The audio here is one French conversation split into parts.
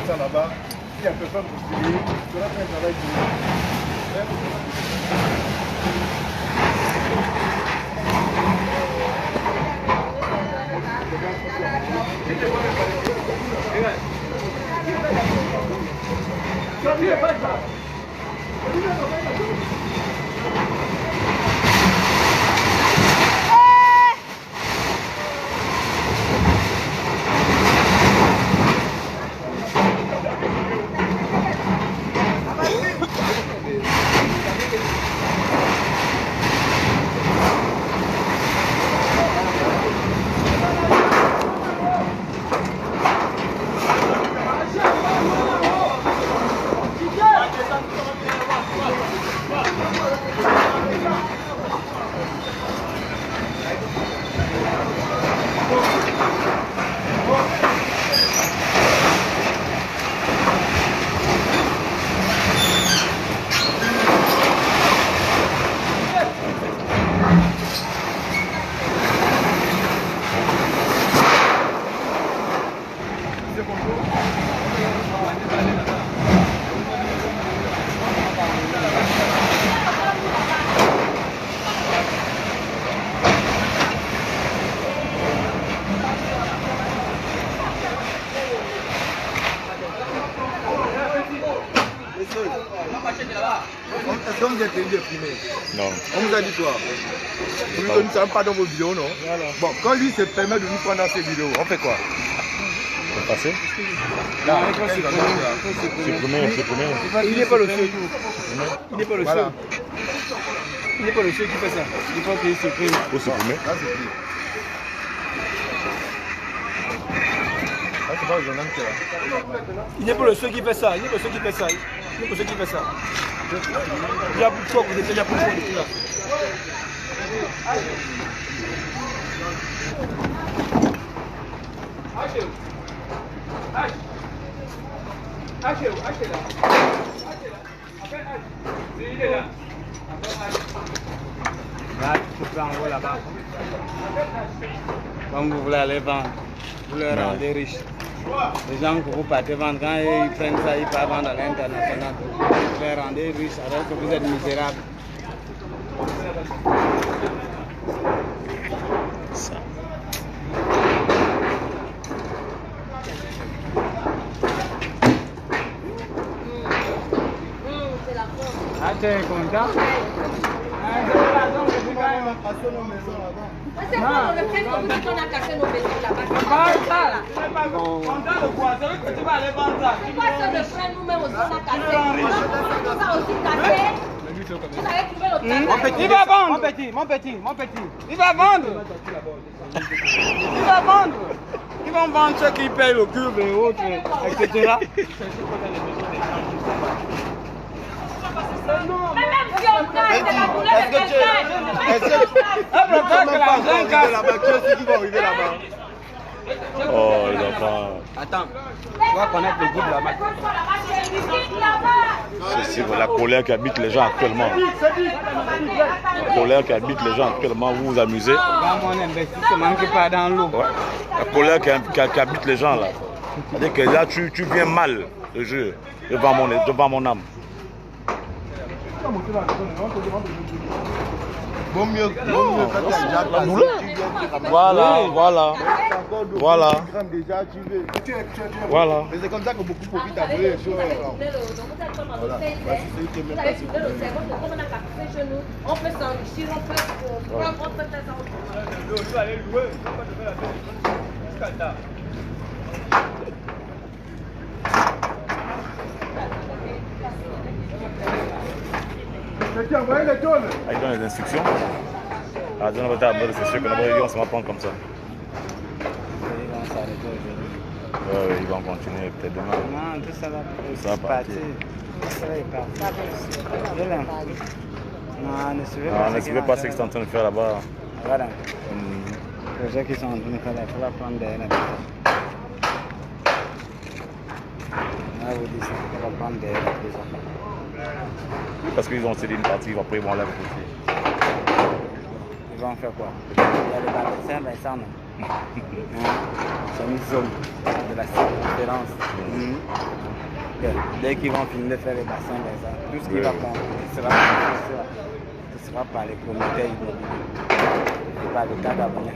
Ça là-bas, il y a personne pour styler, tu vas faire un travail Est-ce qu'on vous a interdit de filmer? Non. On vous a dit quoi? Vous ne savez pas dans vos vidéos, non? Voilà. Bon, quand lui se permet de nous prendre dans ses vidéos, on fait quoi? On va passer. Là, supprimer. Il n'est pas le seul. Il n'est pas le seul. Il n'est pas le seul qui fait ça. Il faut qu'il supprime. Faut supprimer. Là, c'est pris. Là, c'est pas le journal qui est là. Il n'est pas le seul qui fait ça. Il n'est pas le seul qui fait ça. Il n'est pas le seul qui fait ça. Il y a beaucoup de choses. Il y a beaucoup de choses là. Là, tu peux en haut là-bas. Comme vous voulez aller vendre, vous leur rendez riches. Les gens que vous partez vendre, quand ils prennent ça, ils partent vendre à l'international. Vous les rendez riches alors que vous êtes misérables. Ça. Ah, tu es content? C'est quoi le fait que vous dites qu'on a cassé nos maisons là-bas? Content de quoi? C'est vrai que tu vas aller vendre ça. C'est quoi ça de frère nous-mêmes aussi on a cassé? On a aussi cassé. Vous avez trouvé notre table. Mon petit, il va vendre. Mon petit. Il va vendre. Il va vendre. Ils vont vendre ceux qui payent le cube et autres, etc. Mais même si on casse, c'est la douleur de quelqu'un. Oh, il va pas. Attends, tu vas connaître le groupe là-bas. C'est la colère qui habite les gens actuellement. La colère qui habite les gens actuellement, vous vous amusez. Dans mon investissement qui part dans l'eau. Ouais. La colère qui habite les gens là. C'est-à-dire que là, tu viens mal le jeu devant mon âme. Vaut mieux quand tu as déjà La passé, douleur. tu viens, tu ramasses. Voilà. Voilà. Voilà. Déjà, tu veux. Voilà. Mais c'est comme ça que beaucoup profitent après les choses. On peut s'enrichir, on peut prendre, on peut faire ça. Aller louer, on va te faire la fête. Scandale. Ah, il donne les instructions. Ah, donne votre table, c'est sûr que on se va prendre comme ça. Ils vont s'arrêter aujourd'hui. Ouais, ils vont continuer peut-être demain. Non, tout ça va Ça va partir. Tout ça va partir. Je l'aime. Non, ne suivez pas. Ah, ne suivez pas ce qu'ils sont en train de faire là-bas. Voilà. Les projets qui sont en train de faire là, il faut la prendre derrière. Là, vous dites ça, il faut la prendre derrière. Oui, parce qu'ils ont cédé une partie, après ils vont la côté. Ils vont faire quoi? Il y a le bateau Saint-Vincent, non? C'est une zone de la différence. Dès qu'ils vont finir de faire les bassins, tout ce qui va prendre sera par les promoteurs immobiliers et par le cadre abonné.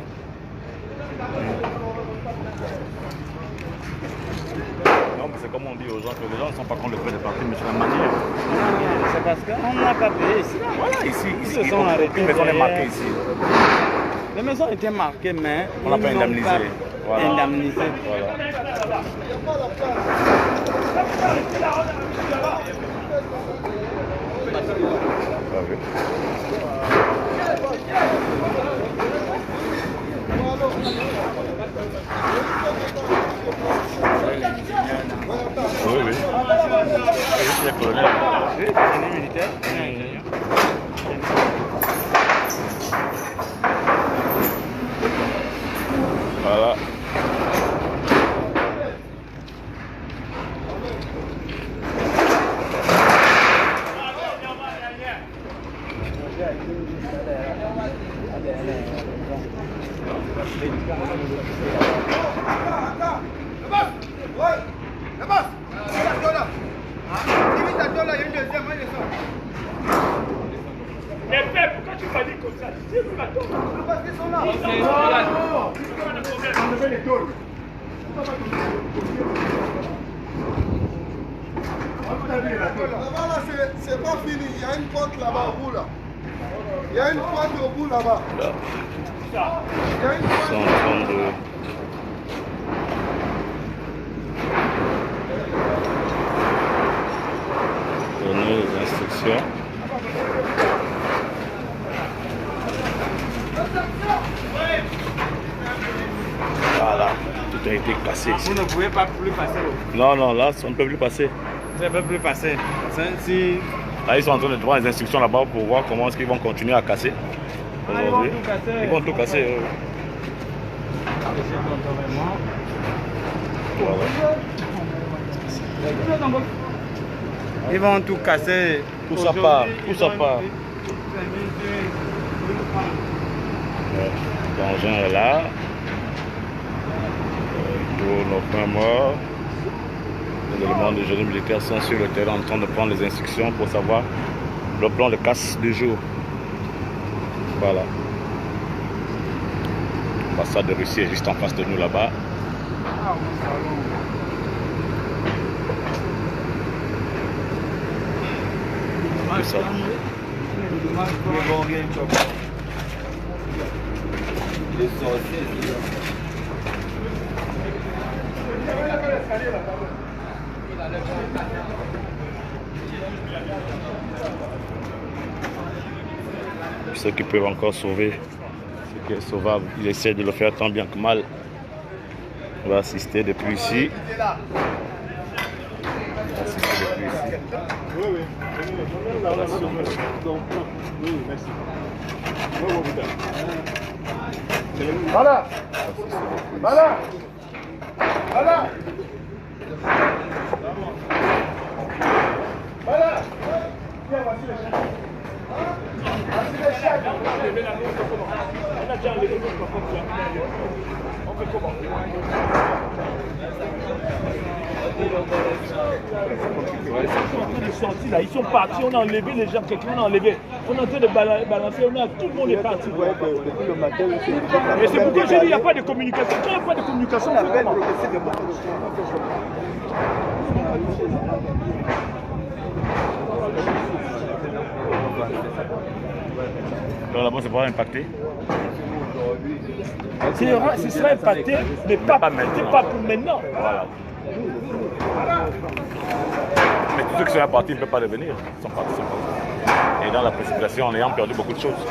Non, mais c'est comme on dit aux gens que les gens ne sont pas contre le fait de partir, mais c'est la manière. Non, c'est parce qu'on n'a pas payé ici. Voilà, ici, Ils se sont arrêtés. une maison est marquée ici. Les maisons étaient marquées, mais On n'a pas ils n'ont indemnisé. Voilà. indemnisé. Voilà. Pas vu. Oui, oui. Oui, c'est colonel. Oui, c'est des militaires. Voilà. Les peuples, pourquoi tu m'as dit comme ça? C'est le bateau. Parce qu'ils sont là. Là-bas, c'est pas fini. Il y a une porte là-bas au bout là. Il y a une porte au bout là-bas. Il y a une Ils porte. sont en train de... donner les instructions. Voilà, tout a été cassé ici. Vous ne pouvez pas plus passer. Non, non, là, on ne peut plus passer. Vous ne pouvez plus passer. Si Là, ils sont en train de prendre les instructions là-bas pour voir comment est-ce qu'ils vont continuer à casser. Aujourd'hui. Ils vont tout casser. Voilà. ils vont tout casser. Tout ça part, tout ça part. L'engin est là. Tous nos points morts. Les éléments de génie militaire sont sur le terrain en train de prendre les instructions pour savoir le plan de casse du jour. Voilà. L'ambassade de Russie est juste en face de nous là-bas. Tout ça. Ceux qui peuvent encore sauver, ce qui est sauvable, ils essaient de le faire tant bien que mal. On va assister depuis ici. Voilà. Voilà. Voilà. Voilà. Tiens, voici les chèques. Voici les chèques. On a déjà enlevé le plafond. On fait comment? Ils sont en train de sortir là, ils sont partis, on a enlevé les gens, quelqu'un a enlevé. On est en train de balancer, tout le monde est parti. Et c'est pourquoi j'ai dit il n'y a pas de communication. Quand il n'y a pas de communication, on fait comment? Donc là-bas, c'est pas impacté. Ce sera impacté, mais pas pour maintenant. Voilà. Mais tous ceux qui sont partis ne peuvent pas revenir. Ils sont partis. Et dans la précipitation, en ayant perdu beaucoup de choses.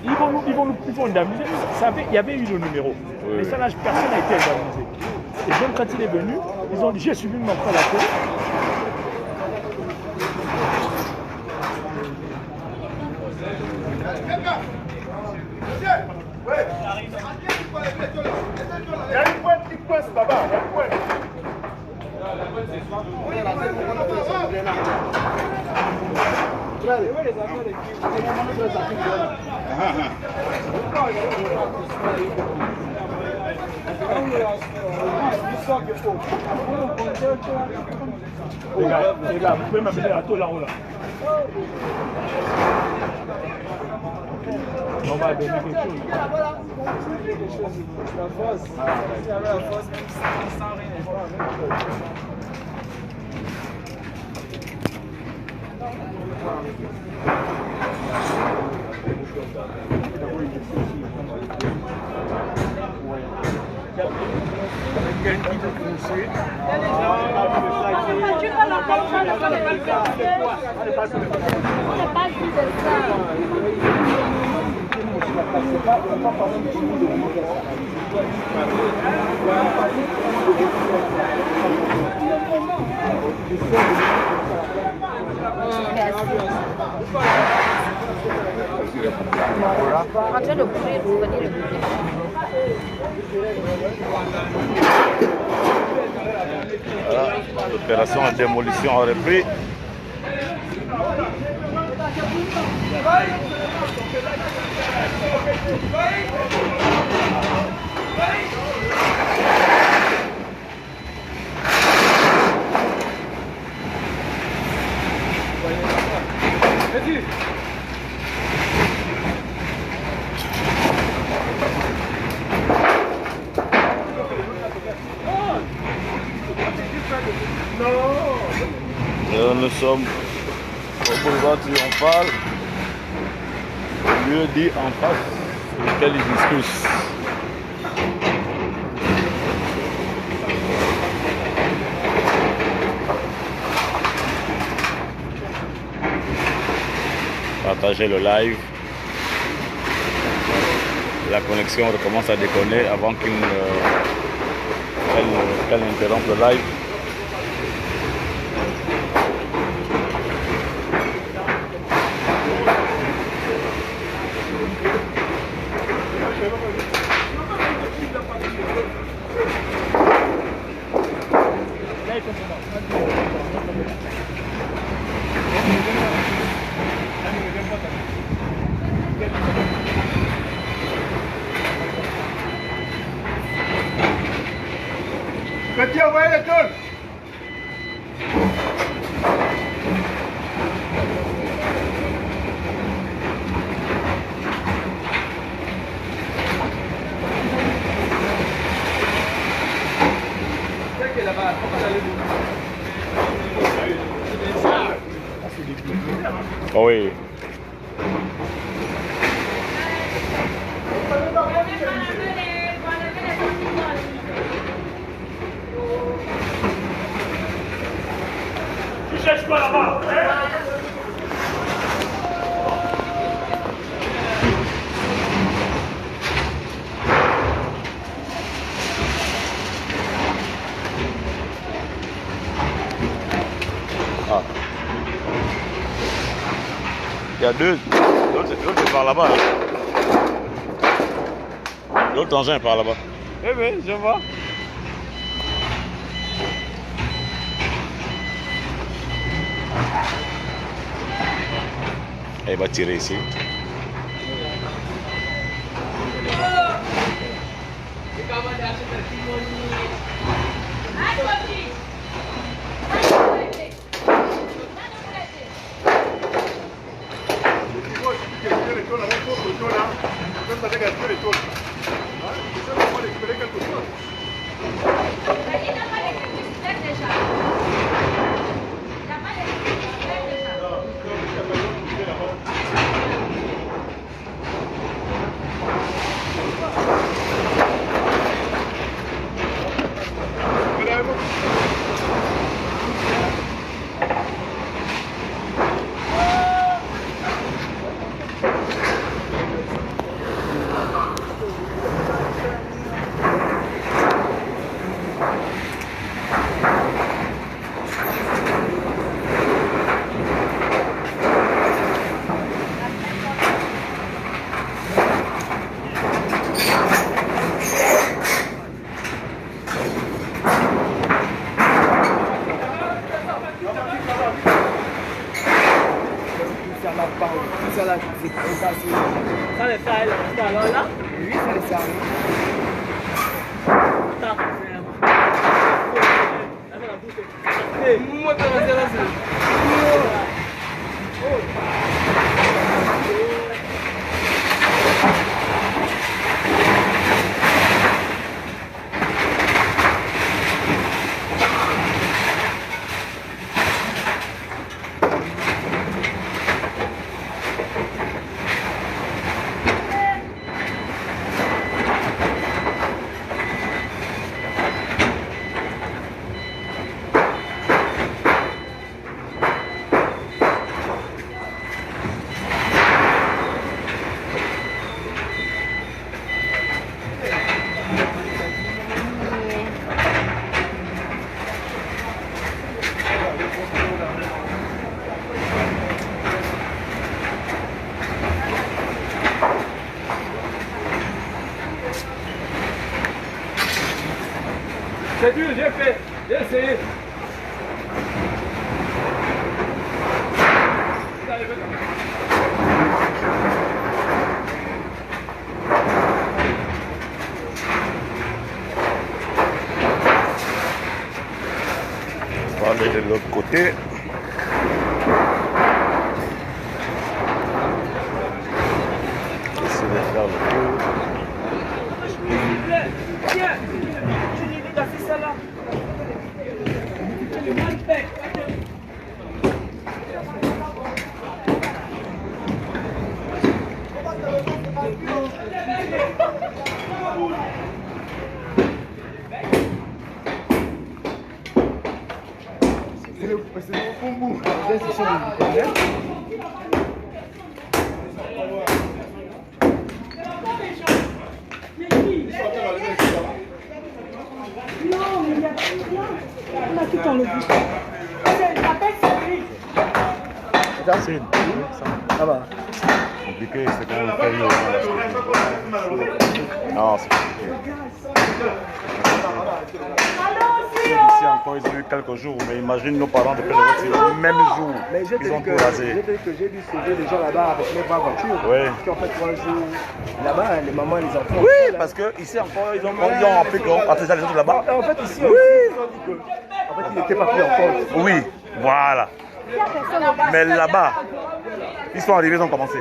Ils vont indemniser. Il y avait eu le numéro. Oui, mais ça, là, personne n'a été indemnisé. Et donc, quand il est venu, ils ont dit j'ai suivi mon frère la télé. Il y a une pointe qui coince là-bas. Il y a une pointe. Les gars, vous pouvez m'amener à tout là-haut là. On va donner quelque chose. La fosse, même sans rien. Rentrer le poulet, vous venez le poulet. Voilà, l'opération de démolition a repris. Nous sommes au boulevard Triomphal, au lieu dit en face, lequel ils discutent. Partagez le live. La connexion recommence à déconner avant qu'elle interrompe le live. Petit, envoyez les tonnes. Oh oui. Tu cherches quoi là-bas? Ah. Il y a deux. L'autre est par là-bas. L'autre engin est par là-bas. Oui, oui, je vois. Elle va tirer ici. là-bas, par tout ça là, c'est passé. Ça le fait alors là? Oui, ça le sert. Moi, tu vas là, C'est dur, j'ai fait, j'ai essayé. On va aller de l'autre côté. Essayer de faire le tour. Tiens, tu lui dis d'afficher ça là. Le mal fait. C'est le bon bout. Non, mais il y a tout là. On a tout enlevé. C'est la bête, c'est lui. Ça va. Compliqué, c'est quand même fait non, c'est compliqué. Ici encore, ils ont eu quelques jours, mais imagine nos parents depuis le même jour. Mais j'ai Ils ont dit tout rasé. que j'ai dû sauver les gens là-bas avec mes voitures. Oui. Qui ont fait 3 jours là-bas, les mamans et les enfants. Oui, parce que ici encore, ils ont appris qu'on partageait les autres là-bas. En fait, ici, aussi, ils ont dit que en fait, ils n'étaient pas pris en compte. Oui, voilà. Mais là-bas, ils sont arrivés, ils ont commencé.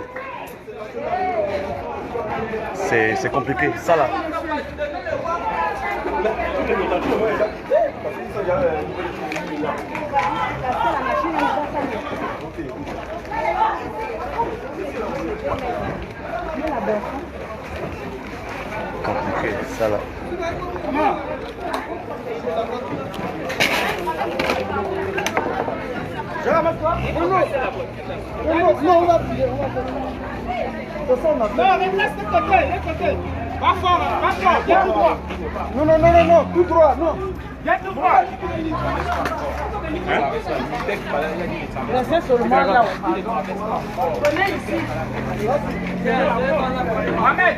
C'est compliqué, ça là. Compliqué, ça là. Non, mais laisse de côté. Pas fort, viens tout droit. Non, tout droit, non. Viens tout droit. Restez seulement là. Prenez ici. Ahmed.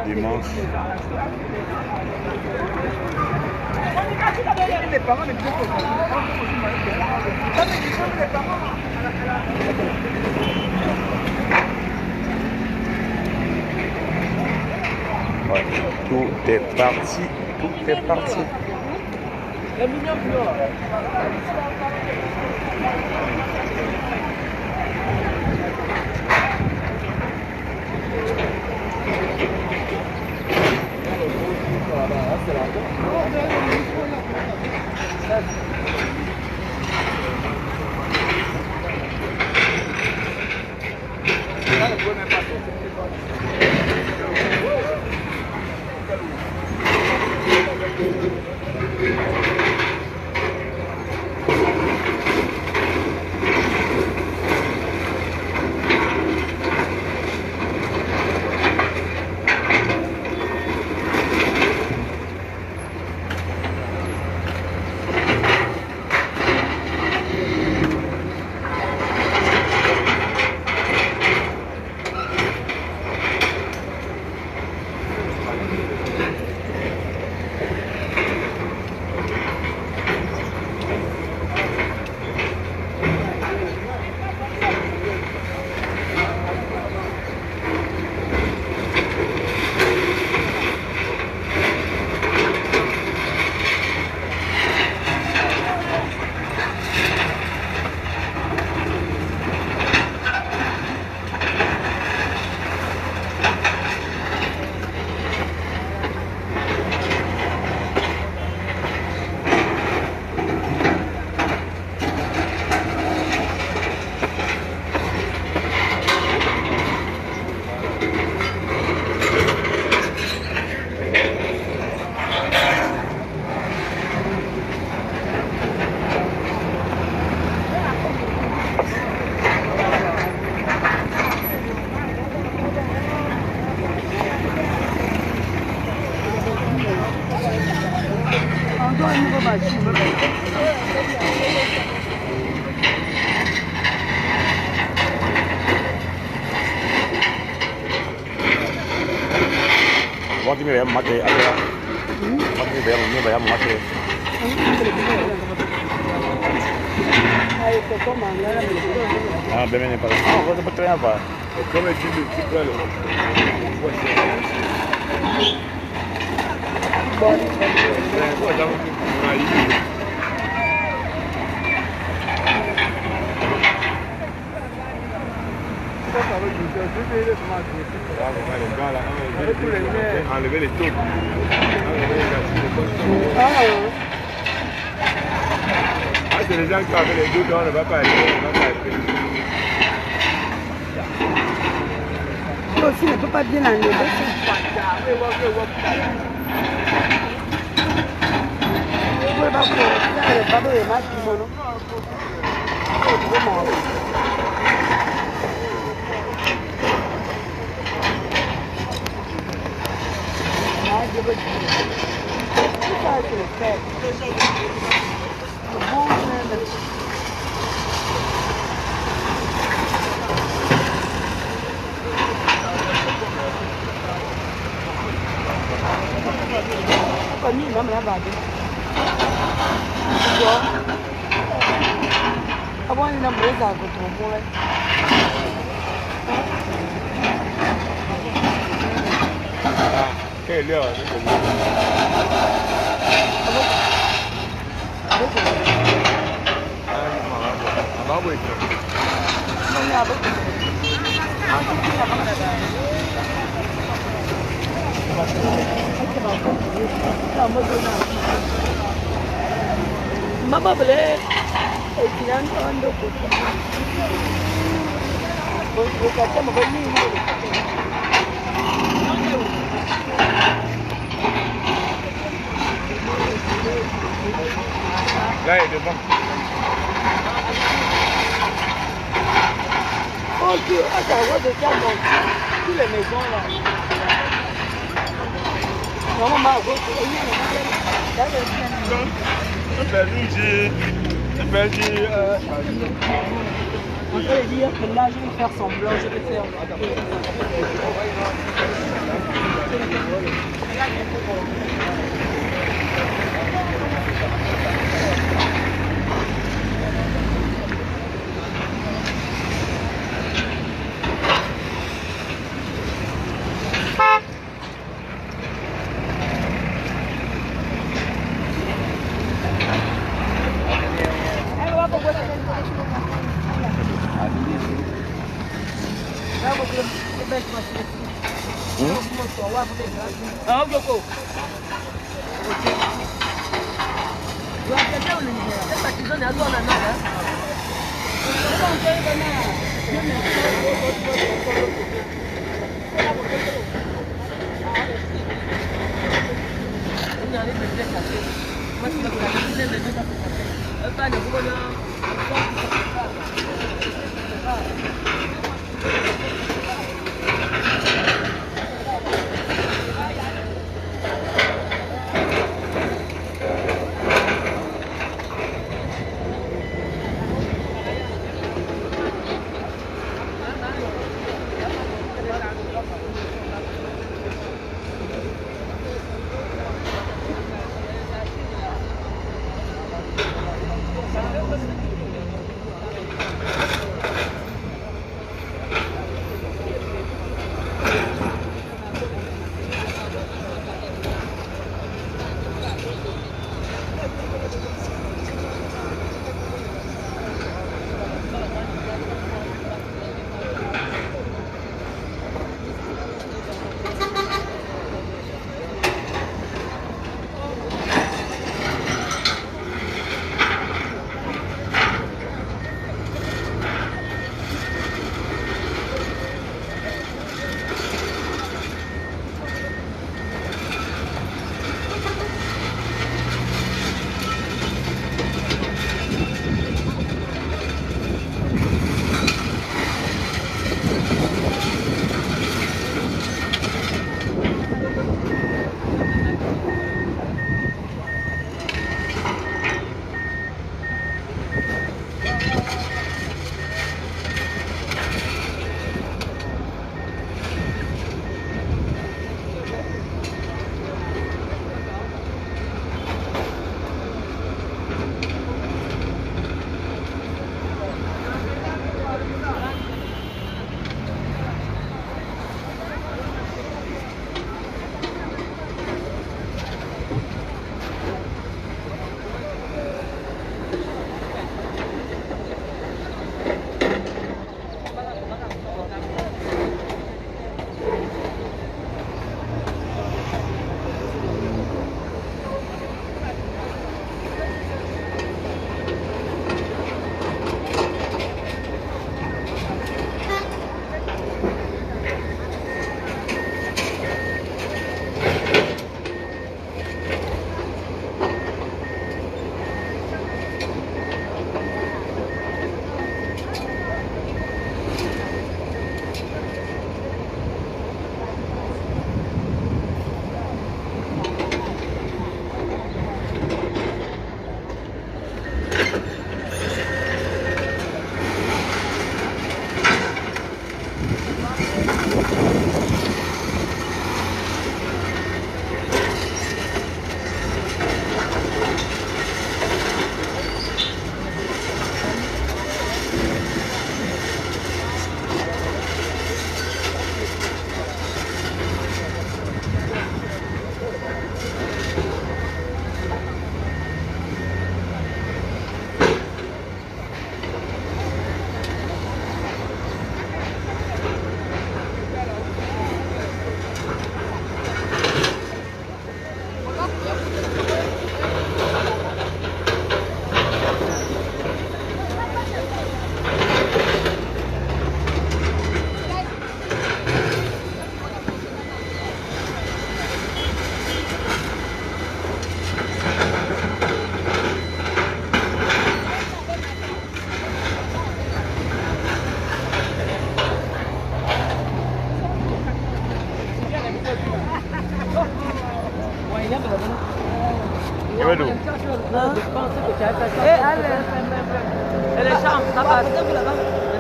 Dimanche. Ouais, tout est parti, tout est parti. Les mignons pleurent. me voy a matar. Me voy a matar. Ah, bem, para. Ah, vou para treinar para. Como é que tu fica ali? Enlever les taux. Ah, c'est les gens qui avaient les dos, on ne va pas aller. Toi aussi, ne peux pas bien enlever. Mama boleh jangan ando berkata begini Là, il est devant. Oh Dieu, attends, de tiens donc toutes les maisons là. Maman, on peut dire que là, je vais faire semblant, je vais faire.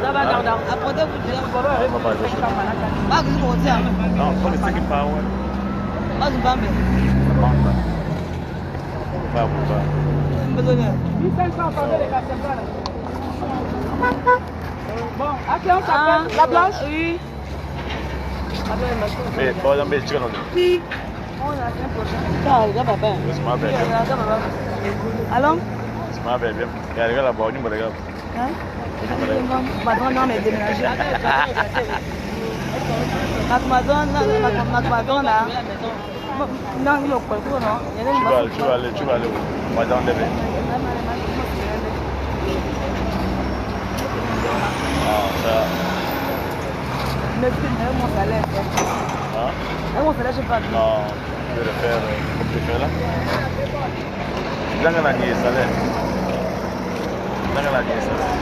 Apportez-vous déjà. Non, pas le ce qui part, ouais. Pas de bambé. Pas pour ça. 1500, attendez les gars, c'est ça là. Bon, à qui on s'appelle? La blanche? Oui. Mais, par exemple, tu vas dans le... Allô? Tu m'appelles bien. Il y a des gars là-bas, on y va, les gars. Hein? Non, mais déménager. Madonna, là. Non, il est au Colco, non? Tu vas aller où? On va dans le bébé. Ah, ça. Mais mon salaire. Hein? Mon salaire, je sais pas. Non, je vais le faire comme tu fais là. Dans la nièce, ça l'est. Dans la nièce, ça l'est.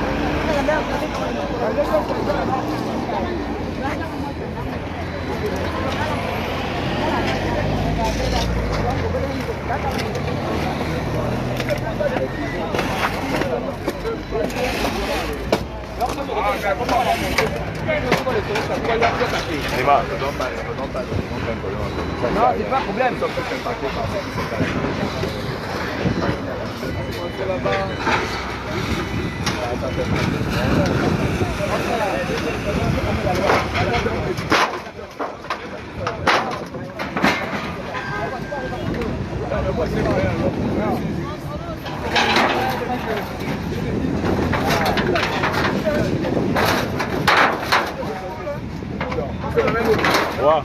Non, c'est pas un problème. Ouais.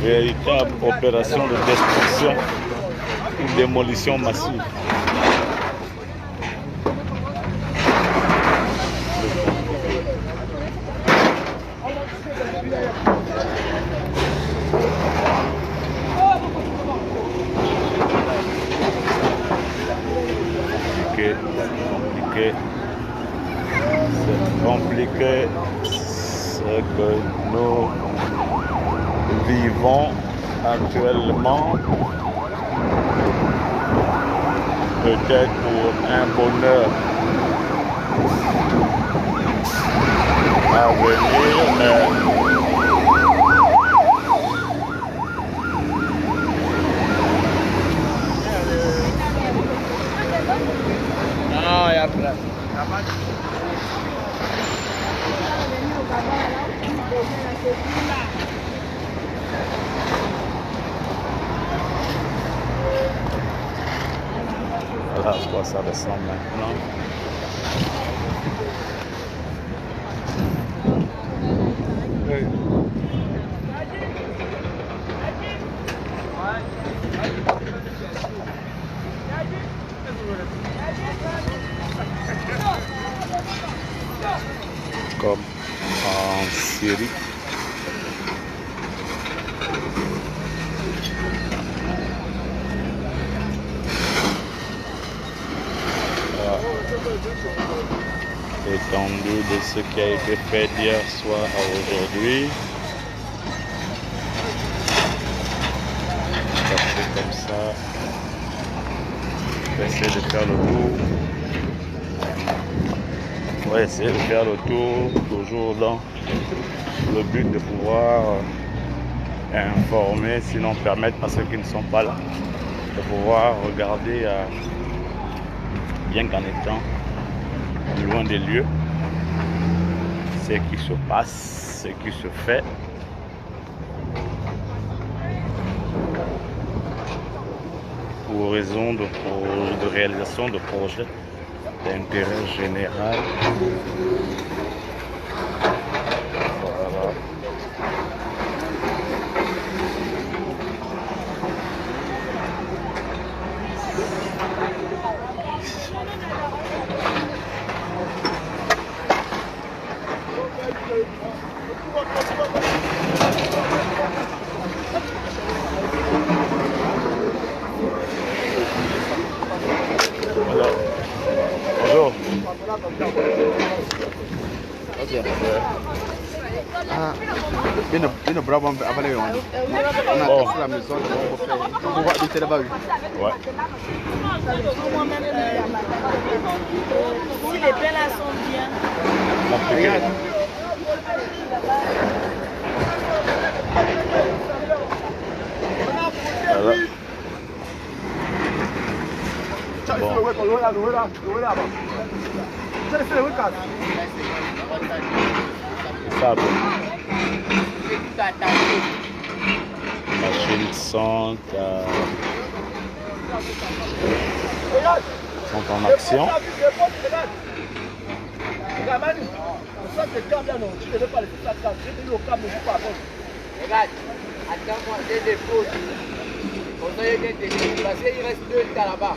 Véritable opération de destruction ou démolition massive. C'est compliqué ce que nous vivons actuellement, peut-être pour un bonheur à venir, mais Non, il y a place. voilà à quoi ça ressemble maintenant. Comme en Syrie. Étendue de ce qui a été fait d'hier soir à aujourd'hui. Passer comme ça. Je vais essayer de faire le tour. On va essayer de faire le tour, toujours dans le but de pouvoir informer, sinon permettre à ceux qui ne sont pas là de pouvoir regarder bien qu'en étant loin des lieux, ce qui se passe, ce qui se fait. Pour raison de réalisation de projets d'intérêt général. Voilà. Bonjour. Une brave avalée. On a testé la maison, on va habiter là-bas. Ouais. Si les belles là sont bien. Compliqué. Voilà. Ça, bon. Machines sont en action. Regarde, attends-moi, j'ai des fautes. On a eu des techniques parce qu'il reste 2 litres là-bas.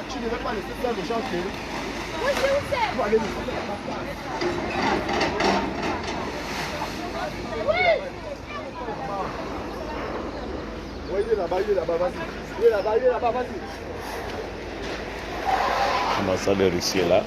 Tu ne veux pas laisser faire le chantier. Oui, c'est où c'est? Oui, il est là-bas, vas-y. Il est là-bas, vas-y. L'ambassadeur ici est là.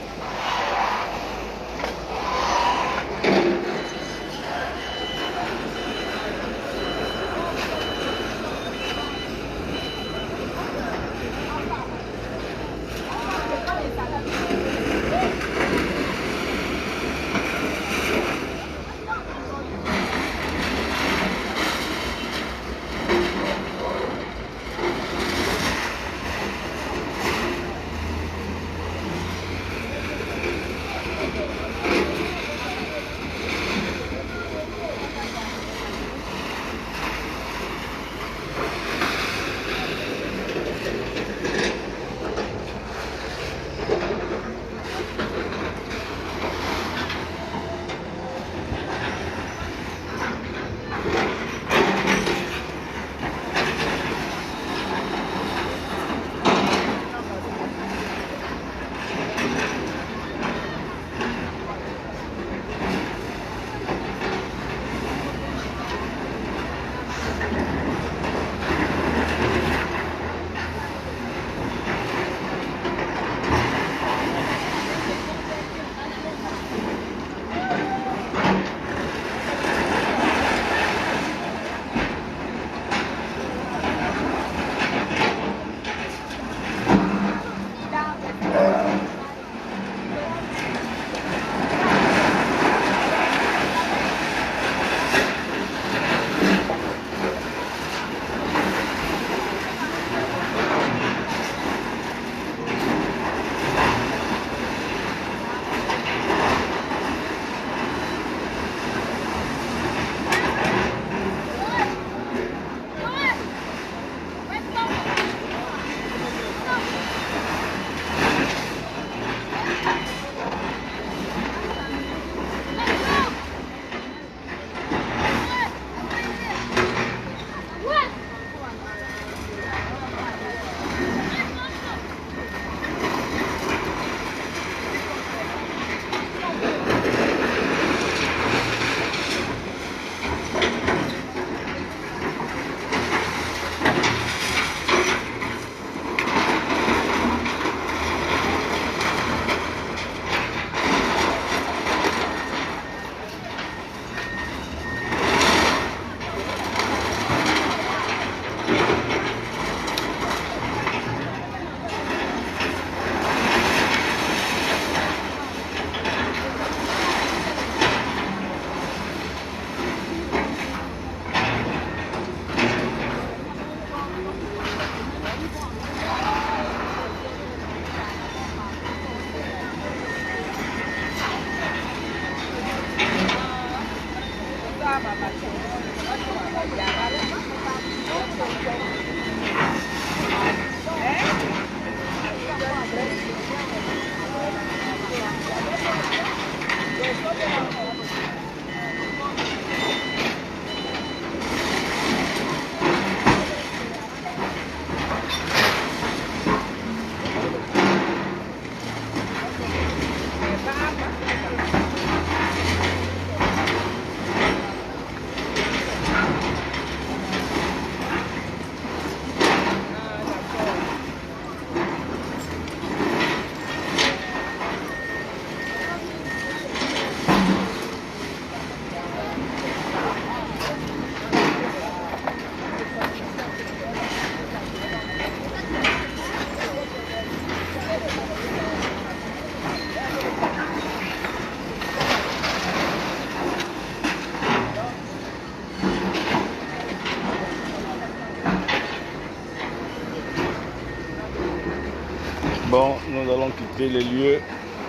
Bon, nous allons quitter les lieux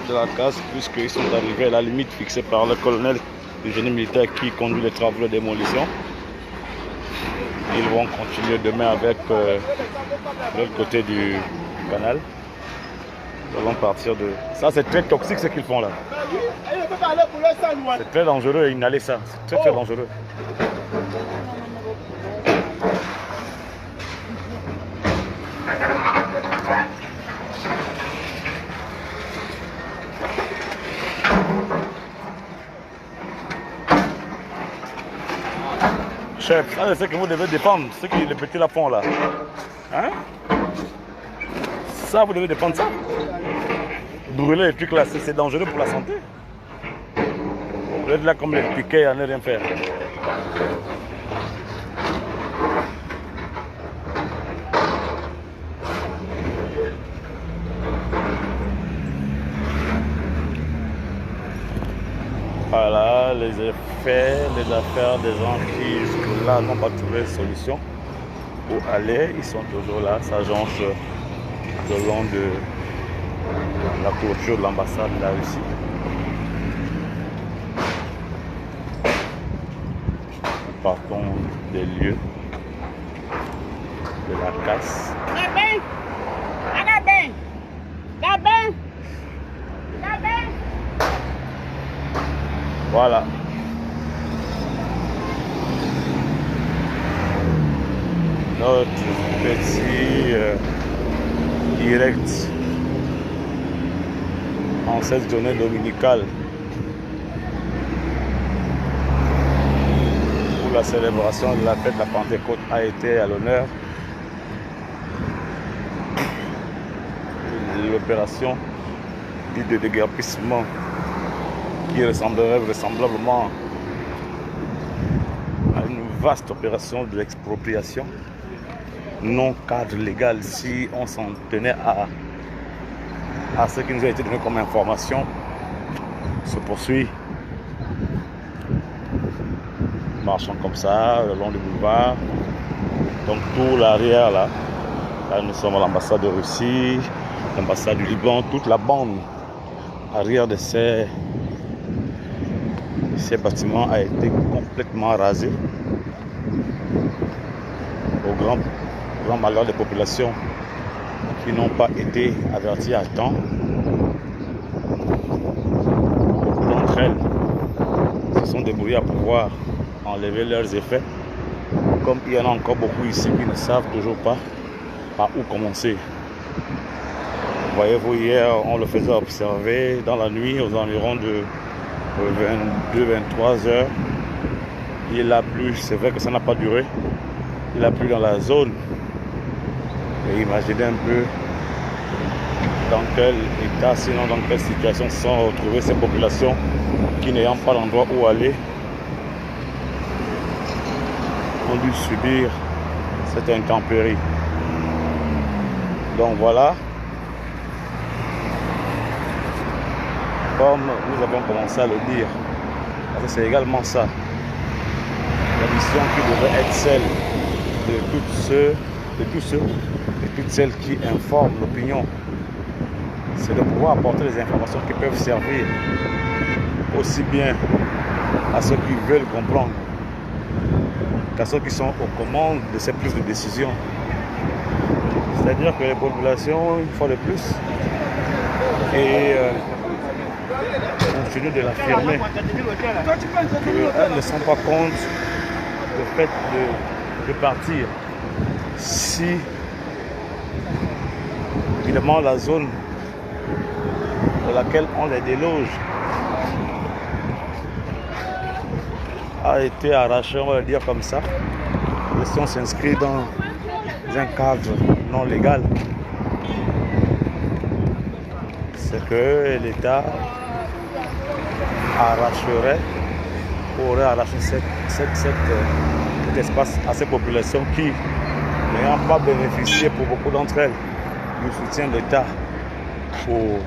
de la casse puisqu'ils sont arrivés à la limite fixée par le colonel du génie militaire qui conduit les travaux de démolition. Ils vont continuer demain avec l'autre côté du canal. Nous allons partir de... Ça c'est très toxique ce qu'ils font là. C'est très dangereux inhaler ça. C'est très dangereux. Chef, ça c'est ce que vous devez dépendre, ce qui est le petit lapin là. Hein? Ça vous devez dépendre ça. Brûler les trucs là, c'est dangereux pour la santé. Vous êtes là comme les piquets à ne rien faire. Voilà les effets, les affaires des gens qui jusque-là n'ont pas trouvé de solution pour aller. Ils sont toujours là, s'agencent le long de la clôture de l'ambassade de la Russie. Nous partons des lieux de la casse. Voilà. Notre petit direct en cette journée dominicale où la célébration de la fête de la Pentecôte a été à l'honneur. L'opération dite de déguerpissement qui ressemblerait vraisemblablement à une vaste opération de l'expropriation non cadre légal si on s'en tenait à ce qui nous a été donné comme information se poursuit. Marchons comme ça le long du boulevard, donc tout l'arrière là nous sommes à l'ambassade de Russie, l'ambassade du Liban, toute la bande arrière de ces bâtiments a été complètement rasé au grand malheur des populations qui n'ont pas été avertis à temps. Beaucoup d'entre elles se sont débrouillées à pouvoir enlever leurs effets, comme il y en a encore beaucoup ici qui ne savent toujours pas par où commencer. Voyez-vous, hier on le faisait observer dans la nuit aux environs de 22-23 heures. Il a plu, c'est vrai que ça n'a pas duré. Il a plu dans la zone. Et imaginez un peu dans quel état, sinon dans quelle situation se sont retrouvées ces populations qui n'ayant pas d'endroit où aller ont dû subir cette intempérie. Donc voilà. Comme nous avons commencé à le dire, parce que c'est également ça, la mission qui devrait être celle de tous ceux et toutes celles qui informent l'opinion, c'est de pouvoir apporter des informations qui peuvent servir aussi bien à ceux qui veulent comprendre qu'à ceux qui sont aux commandes de ces prises de décision. C'est-à-dire que les populations, une fois de plus, et continue de l'affirmer, qu'elles ne sont pas contre le fait de partir si évidemment la zone dans laquelle on les déloge a été arrachée, on va le dire comme ça. La question s'inscrit dans un cadre non légal. C'est que l'État aurait arraché cet espace à ces populations qui, n'ayant pas bénéficié pour beaucoup d'entre elles du soutien de l'État pour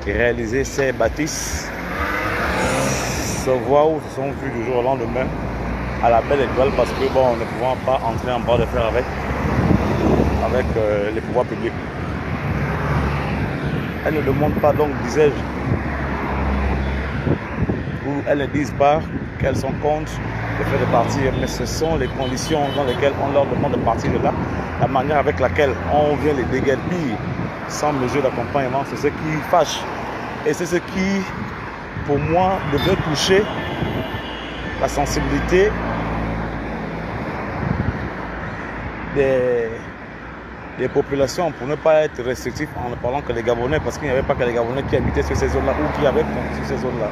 réaliser ces bâtisses, se voient ou se sont vus du jour au lendemain à la belle étoile parce que bon, ne pouvant pas entrer en bras de fer avec les pouvoirs publics. elles ne demandent pas, donc disais-je, ou elles ne disent pas qu'elles sont contre le fait de partir, mais ce sont les conditions dans lesquelles on leur demande de partir de là, la manière avec laquelle on vient les déguerpir sans mesure d'accompagnement, c'est ce qui fâche. Et c'est ce qui, pour moi, devrait toucher la sensibilité des populations, pour ne pas être restrictif en ne parlant que les Gabonais, parce qu'il n'y avait pas que les Gabonais qui habitaient sur ces zones-là ou qui avaient sur ces zones-là.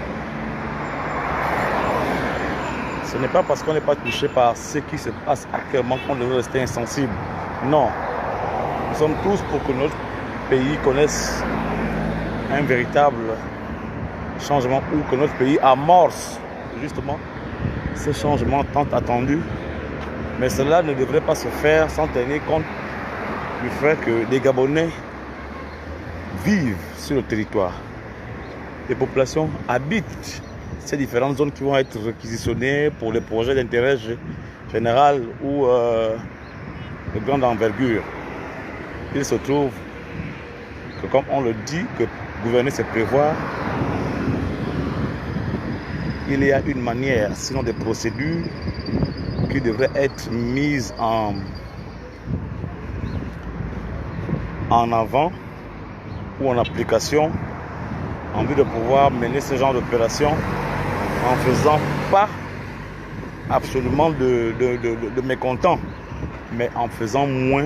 Ce n'est pas parce qu'on n'est pas touché par ce qui se passe actuellement qu'on devrait rester insensible. Non. Nous sommes tous pour que notre pays connaisse un véritable changement ou que notre pays amorce justement ce changement tant attendu. Mais cela ne devrait pas se faire sans tenir compte du fait que des Gabonais vivent sur le territoire. Les populations habitent ces différentes zones qui vont être réquisitionnées pour les projets d'intérêt général ou de grande envergure. Il se trouve que, comme on le dit, que gouverner c'est prévoir, il y a une manière, sinon des procédures, qui devraient être mises en avant ou en application en vue de pouvoir mener ce genre d'opération en faisant pas absolument de mécontents, mais en faisant moins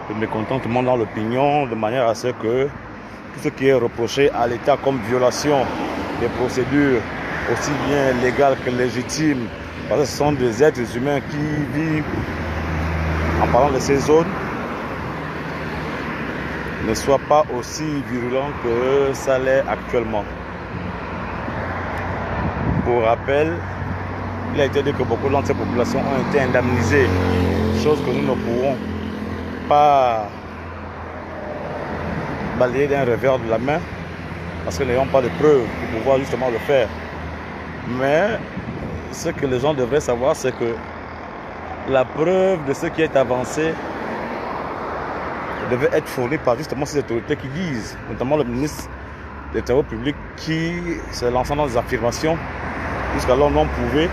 de mécontentement dans l'opinion, de manière à ce que tout ce qui est reproché à l'État comme violation des procédures aussi bien légales que légitimes, parce que ce sont des êtres humains qui vivent en parlant de ces zones, ne soit pas aussi virulent que ça l'est actuellement. Pour rappel, il a été dit que beaucoup de ces populations ont été indemnisées, chose que nous ne pourrons pas balayer d'un revers de la main, parce que nous n'avons pas de preuves pour pouvoir justement le faire. Mais ce que les gens devraient savoir, c'est que la preuve de ce qui est avancé devait être fournie par justement ces autorités qui disent, notamment le ministre des Travaux publics qui se lançant dans des affirmations jusqu'alors non prouvées,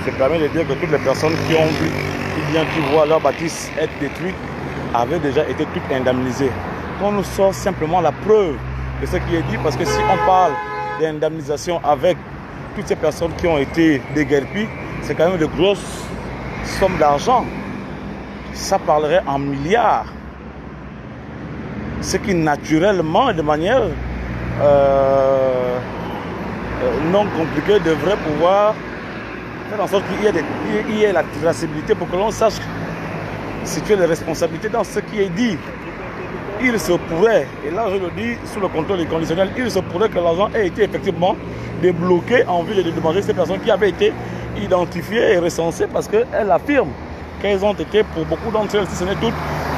se permet de dire que toutes les personnes qui ont vu, ou bien qui voient leur bâtisse être détruite, avaient déjà été toutes indemnisées. On nous sort simplement la preuve de ce qui est dit, parce que si on parle d'indemnisation avec toutes ces personnes qui ont été déguerpies, c'est quand même de grosses sommes d'argent. Ça parlerait en milliards. Ce qui naturellement et de manière non compliquée devrait pouvoir faire en sorte qu'il y ait la traçabilité pour que l'on sache situer les responsabilités dans ce qui est dit. Il se pourrait, et là je le dis sous le contrôle conditionnel, il se pourrait que l'argent ait été effectivement débloqué en vue de demander ces personnes qui avaient été identifiées et recensées, parce qu'elles affirment qu'elles ont été, pour beaucoup d'entre elles, si ce n'est toutes,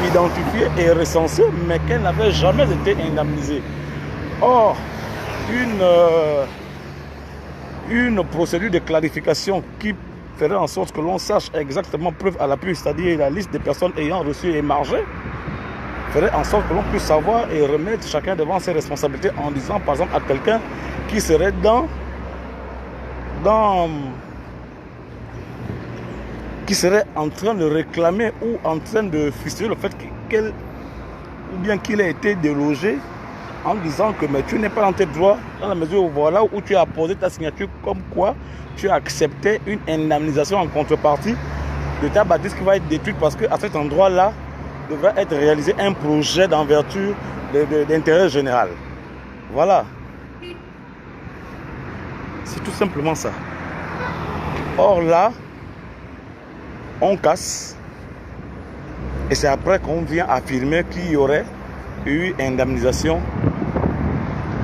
identifiées et recensées, mais qu'elles n'avaient jamais été indemnisées. Or, une procédure de clarification qui ferait en sorte que l'on sache exactement, preuve à l'appui, c'est-à-dire la liste des personnes ayant reçu et margé, ferait en sorte que l'on puisse savoir et remettre chacun devant ses responsabilités en disant, par exemple, à quelqu'un qui serait qui serait en train de réclamer ou en train de fustiger le fait qu'il ait été délogé, en disant que mais tu n'es pas dans tes droits, dans la mesure où voilà où tu as posé ta signature comme quoi tu as accepté une indemnisation en contrepartie de ta bâtisse qui va être détruite, parce qu'à cet endroit-là devrait être réalisé un projet d'envergure d'intérêt général. Voilà. C'est tout simplement ça. Or là, on casse, et c'est après qu'on vient affirmer qu'il y aurait eu indemnisation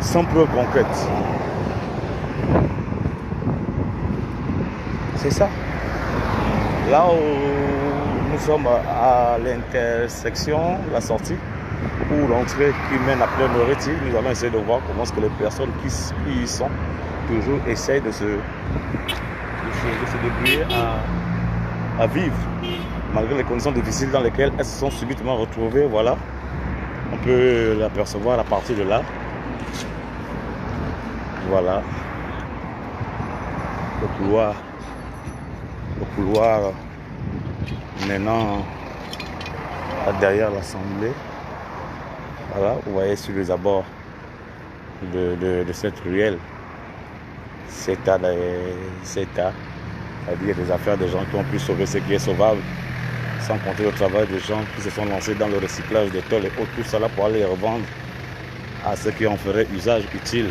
sans preuve concrète. C'est ça. Là où nous sommes à l'intersection, la sortie, ou l'entrée qui mène à Plein-Moretti, nous allons essayer de voir comment est-ce que les personnes qui y sont toujours essayent de se débrouiller à vivre, malgré les conditions difficiles dans lesquelles elles se sont subitement retrouvées, voilà, On peut l'apercevoir à partir de là. Voilà. Le couloir maintenant derrière l'Assemblée. Voilà, vous voyez sur les abords de cette ruelle. CETA, c'est-à-dire des affaires des gens qui ont pu sauver ce qui est sauvable, sans compter le travail des gens qui se sont lancés dans le recyclage des tôles et autres, tout ça là pour aller les revendre à ceux qui en feraient usage utile.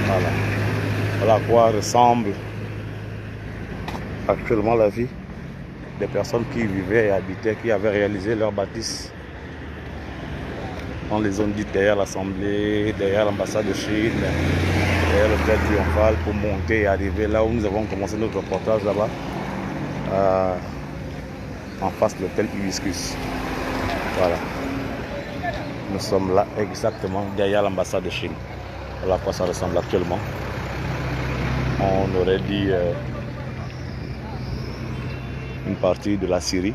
Voilà. Voilà à quoi ressemble actuellement la vie des personnes qui vivaient et habitaient, qui avaient réalisé leur bâtisse dans les zones dites derrière l'Assemblée, derrière l'ambassade de Chine, derrière l'hôtel Triomphal, pour monter et arriver là où nous avons commencé notre reportage là-bas, en face de l'hôtel Hibiscus. Voilà. Nous sommes là exactement derrière l'ambassade de Chine. Voilà à quoi ça ressemble actuellement. On aurait dit une partie de la Syrie,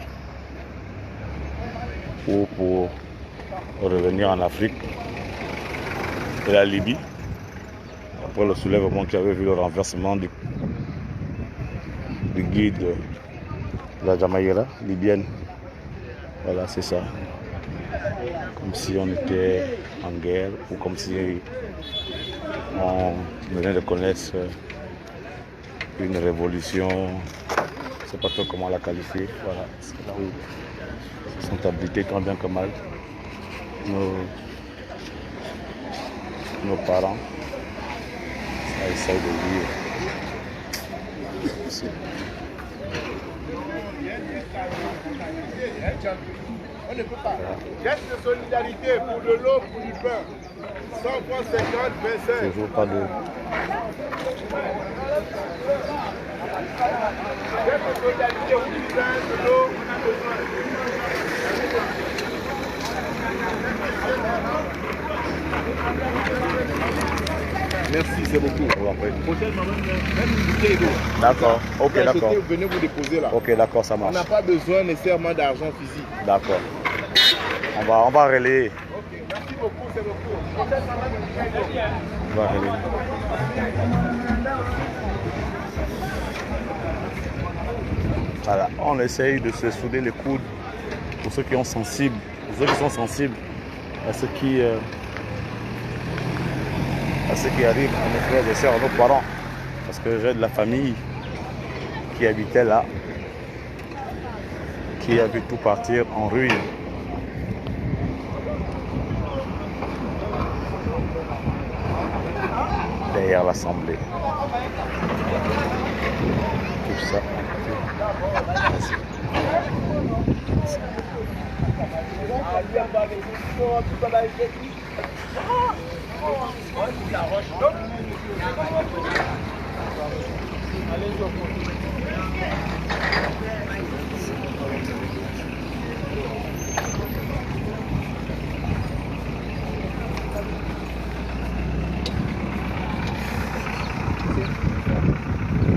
ou pour revenir en Afrique, et la Libye, après le soulèvement qui avait vu le renversement du guide de la Jamaïra libyenne. Voilà, c'est ça. Comme si on était en guerre, ou comme si on venait de connaître une révolution. Je ne sais pas trop comment la qualifier. Voilà, c'est là où ils sont habités tant bien que mal nos parents. Ça essaye de vivre. On ne peut pas. Geste de solidarité pour de l'eau, pour du pain. 100 francs 50, 25. Toujours pas de... Geste de solidarité pour du pain, de l'eau, on a besoin. Merci, c'est beaucoup. D'accord, ok, d'accord. Venez vous déposer là. Ok, d'accord, ça On marche. n'a pas besoin nécessairement d'argent physique. D'accord. On va relayer. Ok, merci beaucoup, c'est beaucoup. On va relayer. Voilà, on essaye de se souder les coudes pour ceux qui sont sensibles, à ce qui arrive à nos frères et sœurs, à nos parents. Parce que j'ai de la famille qui habitait là, qui a vu tout partir en ruine. Derrière l'Assemblée. Tout ça.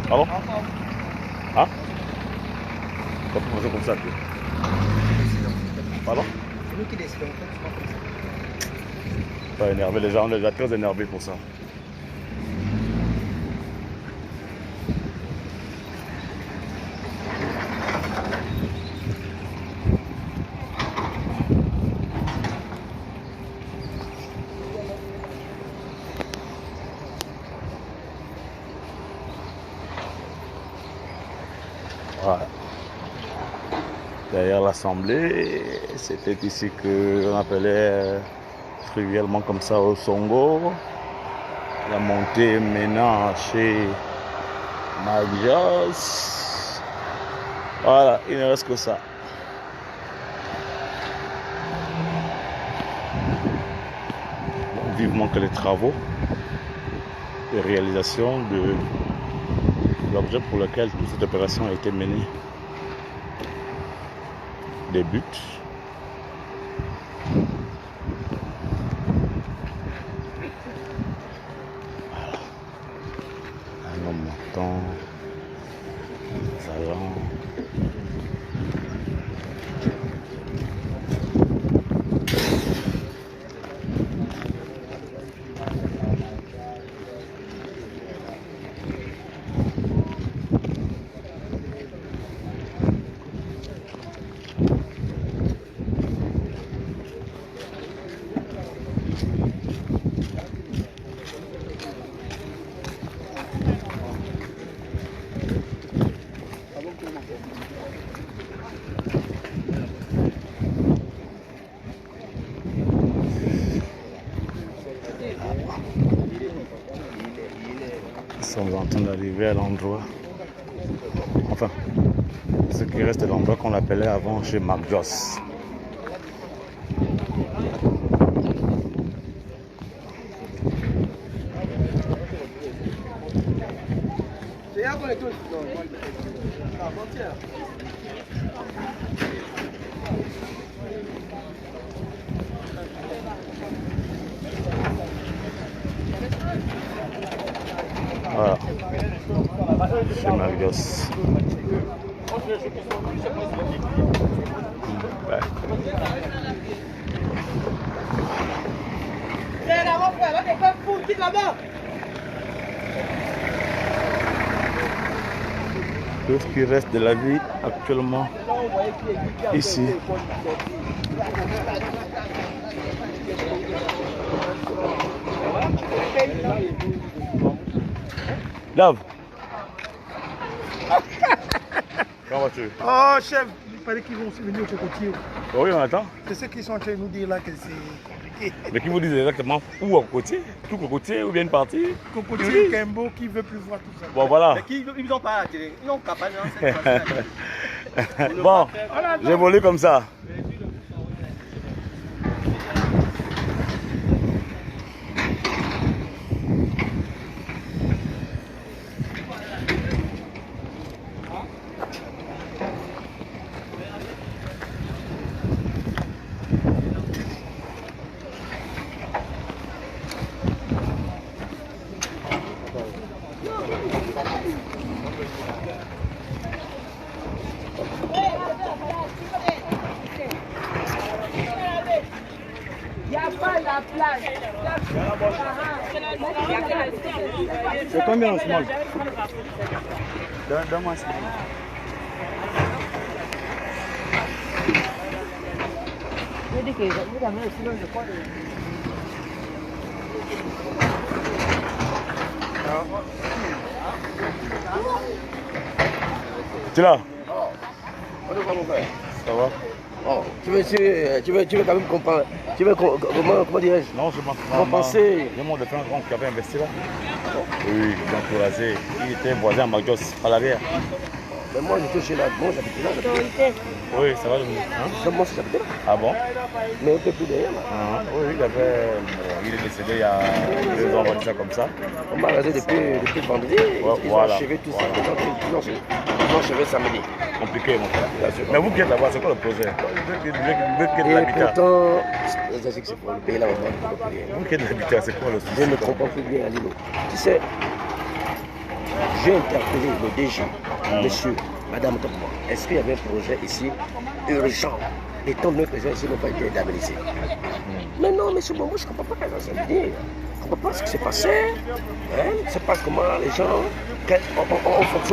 Pardon? Hein? Comme ça. Pardon? C'est nous qui décidons. Pas énervé, les gens, on est déjà très énervés pour ça. Voilà. Derrière l'Assemblée, c'était ici qu'on appelait trivialement comme ça au Songo. La montée maintenant chez Magios. Voilà, il ne reste que ça. Vivement que les travaux de réalisation de l'objet pour lequel toute cette opération a été menée débute. Voilà. Un homme montant, des agents. sommes en train d'arriver à l'endroit, enfin, ce qui reste de l'endroit qu'on appelait avant chez Marc Joss. Voilà, chez Marc Joss. Ouais. Tout ce qui reste de la vie actuellement ici. Dave. Comment vas-tu? Oh chef, il paraît qu'ils vont aussi venir au cocotier. Oui, on attend. C'est ce qu'ils sont en train de nous dire là que c'est compliqué. Mais qui vous disent exactement où au côté? Tout au côté ou bien une partie? Cocotier, Kembo, qui veut plus voir tout ça. Bon, voilà. Mais ils n'ont pas à la télé. Ils n'ont pas cette Bon, j'ai volé comme ça. C'est combien en small? Donne-moi ça. Tu es là? Ça va? Oh, tu veux quand même comprendre. Tu veux comment dirais-je? Non, je m'en compenser. J'ai mon défunt grand qui avait investi là. Oui, ils ont encouragé. Il était voisin à Marc Joss, à l'arrière. Mais moi j'étais chez là, bon j'habitais là. Oui, ça va. Hein? Moi j'habitais là. Ah bon? Mais un peu plus derrière là. Oui, il est décédé il y a 2 ans, on va dire ça comme ça. On m'a rasé depuis vendredi. Ils ont achevé tout ça. Ils ont achevé samedi. Compliqué mon frère. Mais vous qui êtes là-bas, c'est quoi le projet? Vous qui êtes Et l'habitat? pourtant, je sais que c'est pour le pays là maintenant. Vous qui êtes l'habitat, c'est quoi le souci? Je ne comprends plus bien Alino. Tu sais, j'ai interpellé le DG, monsieur, madame Topma. Est-ce qu'il y avait un projet ici urgent? Étant donné que les gens ici n'ont pas été indemnisés. Mais non, monsieur, moi je ne comprends pas quand ça veut dire. Je ne comprends pas ce qui s'est passé. Hein? Je ne sais pas comment les gens, on fonctionne.